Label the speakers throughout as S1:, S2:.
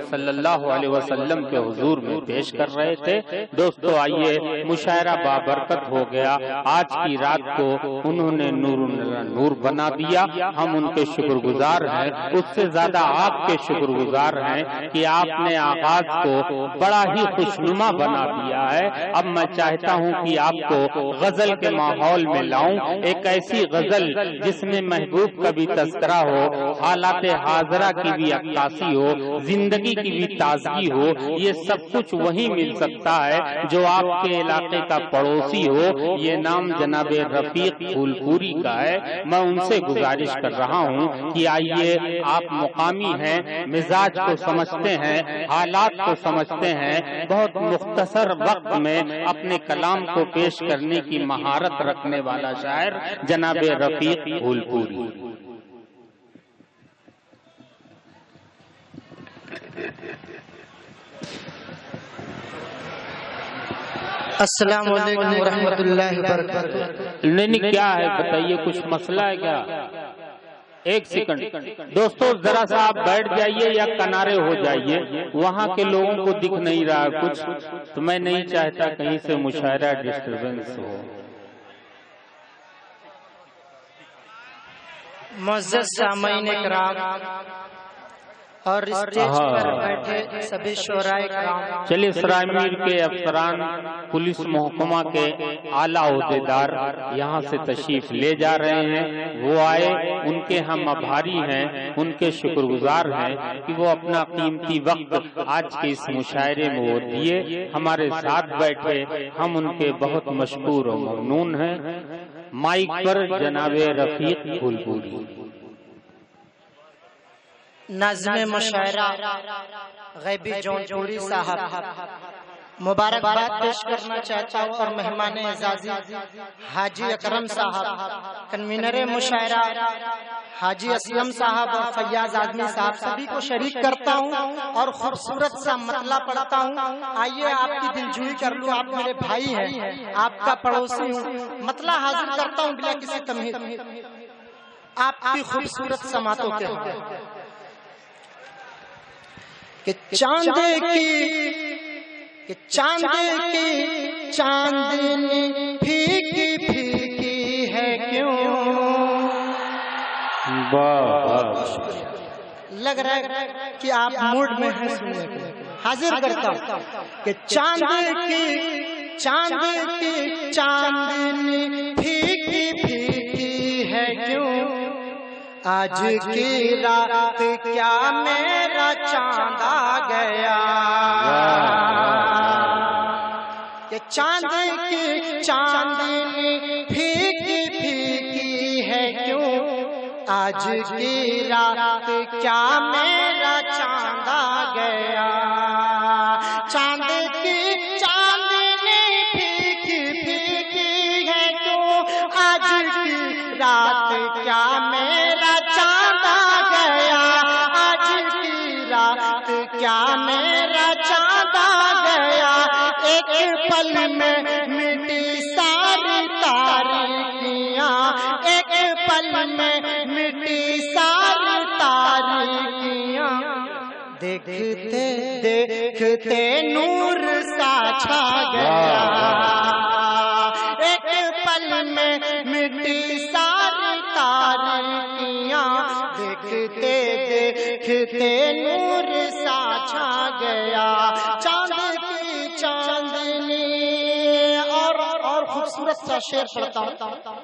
S1: صلی اللہ علیہ وسلم کے حضور میں پیش کر رہے تھے۔ دوستو آئیے، مشاعرہ بابرکت ہو گیا۔ آج کی رات کو انہوں نے نور بنا دیا، ہم ان کے شکر گزار ہیں۔ اس سے زیادہ آپ کے شکر گزار ہیں کہ آپ نے آغاز کو بڑا ہی خوشنما بنا دیا ہے۔ اب میں چاہتا ہوں کہ آپ کو غزل کے ماحول میں لاؤں، ایک ایسی غزل جس میں محبوب کا بھی تذکرہ ہو، حالات حاضرہ کی بھی عکاسی ہو، زندگی کی بھی تازگی ہو۔ یہ سب کچھ وہی مل سکتا ہے جو آپ کے علاقے کا پڑوسی ہو۔ یہ نام جناب رفیق پھولپوری کا ہے۔ میں ان سے گزارش کر رہا ہوں کہ آئیے، آپ مقامی ہیں، مزاج کو سمجھتے ہیں، حالات کو سمجھتے ہیں، بہت مختصر وقت میں اپنے کلام کو پیش کرنے کی مہارت رکھنے والا شاعر جناب رفیق پھولپوری۔
S2: السلام علیکم ورحمۃ اللہ وبرکاتہ۔
S1: نہیں کیا ہے بتائیے، کچھ مسئلہ ہے کیا؟ ایک سیکنڈ دوستو، ذرا سا آپ بیٹھ جائیے یا کنارے ہو جائیے، وہاں کے لوگوں کو دکھ نہیں رہا کچھ، تو میں نہیں چاہتا کہیں سے مشاعرہ ڈسٹربنس ہو۔
S2: معزز سامعین کرام اور اسٹیج پر بیٹھے سبھی شعراء کرام،
S1: چلیے سرائے میر کے افسران، پولیس محکمہ کے اعلیٰ عہدیدار یہاں سے تشریف لے جا رہے ہیں، وہ آئے، ان کے ہم آبھاری ہیں، ان کے شکر گزار ہیں کہ وہ اپنا قیمتی وقت آج کے اس مشاعرے میں وہ دیے، ہمارے ساتھ بیٹھے، ہم ان کے بہت مشکور و ممنون ہیں۔ مائک پر جناب رفیق پھولپوری۔
S2: ناظم مشاعرہ غیبی جونپوری صاحب مبارکباد پیش کرنا چاہتا ہوں، اور مہمان اعزازی حاجی اکرم صاحب، کنوینر مشاعرہ حاجی اسلم صاحب اور فیاض آدمی صاحب، سبھی کو شریک کرتا ہوں اور خوبصورت سا مطلع پڑھتا ہوں۔ آئیے آپ کی دلجوئی کر لوں، آپ میرے بھائی ہیں، آپ کا پڑوسی ہوں، مطلع حاضر کرتا ہوں بلا کسی تمہید، آپ کی خوبصورت سماعتوں کے کہ چاند کی چاندنی پھیکی پھیکی ہے کیوں، لگ رہا ہے کہ آپ موڈ میں ہیں سننے کے، حاضر کرتا ہوں کہ چاند کی چاندنی پھیکی پھیکی ہے کیوں، آج کی رات کیا میرا چاند آ گیا، کہ چاند کی چاندنی پھیکی پھیکی ہے کیوں، آج کی رات کیا میرا چاند آ گیا، چاند کی چاندنی پھیکی پھیکی ہے کیوں، آج کی رات کیا میرا چاند آ گیا، آج کی رات کیا میرا چاند آ گیا، ایک پل میں مٹی ساری تاریکیاں، ایک پل میں مٹی ساری تاریکیاں، دیکھتے دیکھتے نور سا چھا گیا، ایک پل میں مٹی ساری تاریکیاں، دیکھتے دیکھتے نور سا چھا گیا، چاند کی چاندنی۔ اور خوبصورت سا شعر پڑھتا ہوں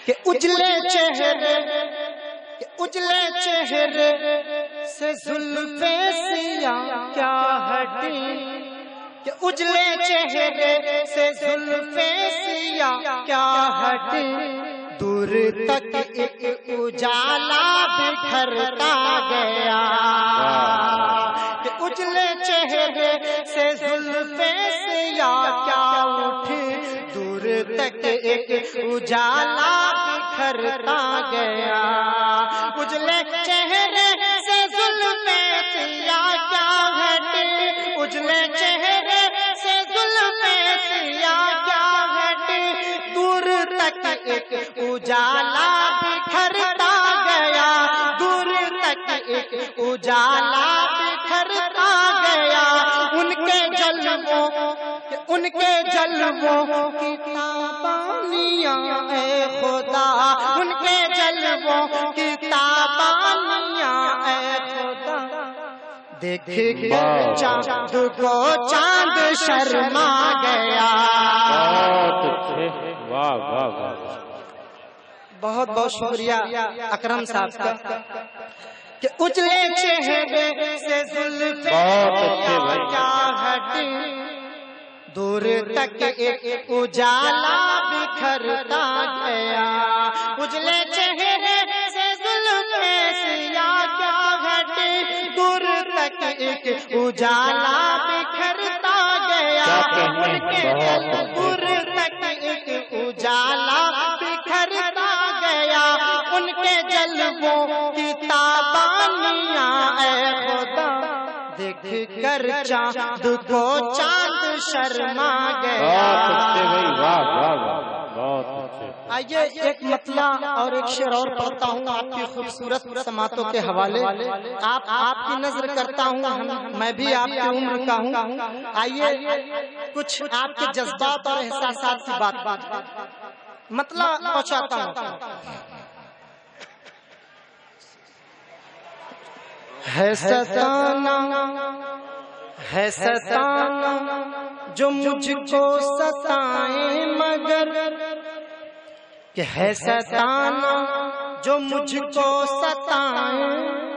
S2: کہ اجلے چہرے سے زلفیں سیاہ کیا ہٹی، کہ اجلے چہرے سے زلفیں سیاہ کیا ہٹی، دور تک ایک اجالا بکھرتا گیا، کہ اجلے چہرے سے زلفیں سیاہ کیا اٹھی، دور تک ایک اجالا بکھرتا گیا، اجلے چہرے سے زلفیں سیاہ کیا ہٹی، اجلے چہرے سے زلفیں سیاہ کیا ہٹی، دور تک ایک اجالا بکھرتا گیا، دور تک ایک اجالا بکھرتا ان کے جلووں کی تابانیاں اے خدا، ان کے جلووں کی تابانیاں اے خدا، دیکھ کر چاند کو چاند شرما گیا۔
S1: واہ واہ واہ،
S2: بہت بہت شکریہ اکرم صاحب کا کہ اجلے چہرے سے زلفیں کیا ہٹیں، دور تک ایک اجالا بکھرتا گیا، اجلے چہرے سے زلفیں سیاہ کیا ہٹیں، دور تک ایک اجالا بکھرتا گیا، ان کے دل دور تک ایک اجالا بکھرتا گیا، ان کے جلووں کی تابانیاں اے خدا، دیکھ کر چاند کو چاند شرما گیا۔ آئیے ایک مطلع اور ایک شعر اور پڑھتا ہوں آپ کی خوبصورت سماعتوں کے حوالے، آپ کی نظر کرتا ہوں، میں بھی آپ کی عمر کا ہوں، آئیے کچھ آپ کے جذبات اور احساسات کی بات مطلع پہنچاتا ہوں۔ ہے ستانا جو مجھ کو ستائیں مگر، کہ ہے ستانا جو مجھ کو ستائیں۔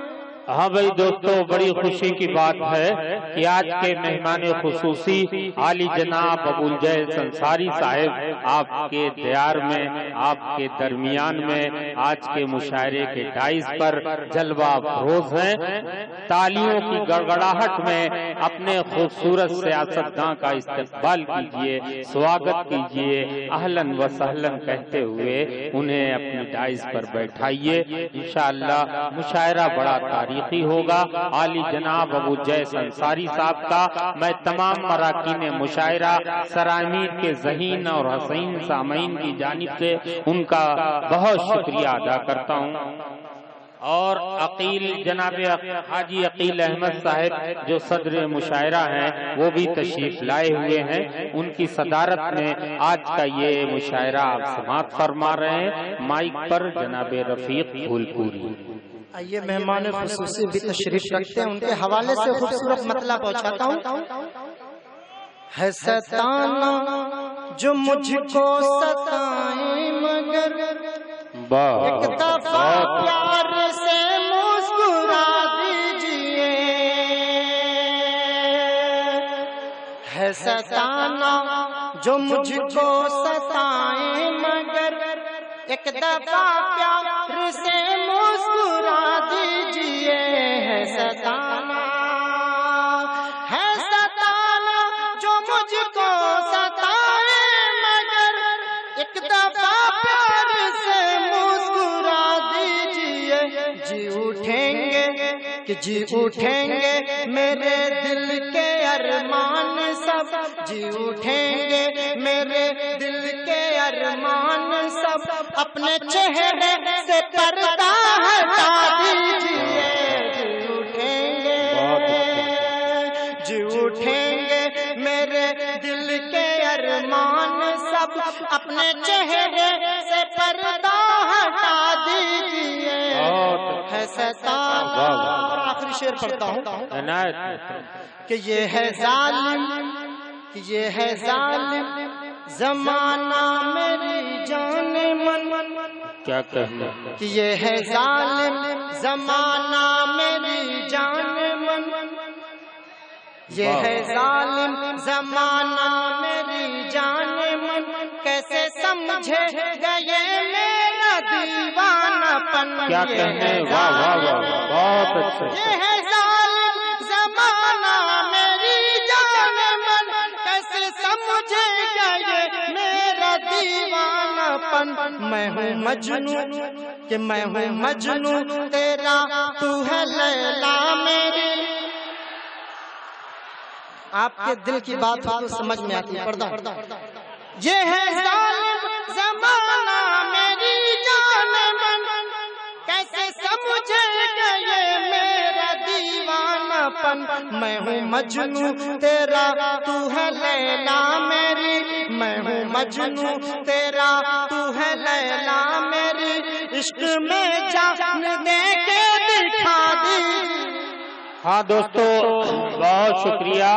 S1: ہاں بھائی دوستو، بڑی خوشی کی بات ہے کہ آج کے مہمان خصوصی عالی جناب ابو الجیز انصاری صاحب آپ کے دیار میں، آپ کے درمیان میں آج کے مشاعرے کے ڈائز پر جلوہ افروز ہیں۔ تالیوں کی گڑگڑاہٹ میں اپنے خوبصورت سیاستداں کا استقبال کیجئے، سواگت کیجئے، اہلاً و سہلاً کہتے ہوئے انہیں اپنی ڈائز پر بیٹھائیے۔ انشاءاللہ مشاعرہ بڑا تاریخی ہوگا عالی جناب ابو الجیز انصاری صاحب کا۔ میں تمام مراکین مشاعرہ سرامیر کے ذہین اور حسین سامعین کی جانب سے ان کا بہت شکریہ ادا کرتا ہوں، اور عقیل جناب حاجی عقیل احمد صاحب جو صدر مشاعرہ ہیں وہ بھی تشریف لائے ہوئے ہیں، ان کی صدارت میں آج کا یہ مشاعرہ آپ سماعت فرما رہے ہیں۔ مائک پر جناب رفیق پھولپوری۔
S2: آئیے مہمان خصوصی بھی تشریف رکھتے ہیں، ان کے حوالے سے خوبصورت مطلع پہنچاتا ہوں۔ ہے ستانا جو مجھ کو ستائیں مگر، ایک دفعہ پیار سے مسکرا دیجئے، ہے ستانا جو مجھ کو ستائیں مگر، ایک دفعہ پیار سے مسکرا دیجئے، ہے ستانا جو مجھ کو ستائے مگر، ایک دفعہ پیار سے مسکرا دیجئے، جی اٹھیں گے کہ جی اٹھیں گے میرے دل کے ارمان سب، جی اٹھیں گے میرے دل کے ارمان سب، اپنے چہرے سے پردہ ہٹا دیجئے، جی اٹھیں گے، جی اٹھیں گے میرے دل کے ارمان سب، اپنے چہرے سے پردہ ہٹا دیجئے، ہے ستانا۔ اور آخری شعر پڑھتا ہوں کہ یہ ہے ظالم، یہ ہے ظالم زمانہ میری جان من،
S1: کیا کہنا
S2: کہ یہ ہے ظالم زمانہ میری جان من، یہ ہے ظالم زمانہ میری جان من، کیسے سمجھے گئے میرا دیوانہ پن۔
S1: کیا کہنے، واہ واہ واہ، بہت اچھا۔
S2: یہ ہے ظالم زمانہ میری جان من، کیسے سمجھے گئے میرا دیوانہ پن۔ میں ہوں مجنوں کہ میں ہوں مجنوں تیرا، تو ہے لیلا میری۔ آپ کے دل کی بات کو سمجھ میں آتی ہے، پڑھتا ہوں۔ یہ ہے ظالم زمانہ میری جان من، کیسے سمجھے گئے میرا دیوانہ پن۔ میں ہوں مجنوں تیرا، تو ہے لیلا مجنوں تیرا تو ہے لیلا میری عشق میں جان دے کے دکھا دی.
S1: ہاں دوستو بہت شکریہ.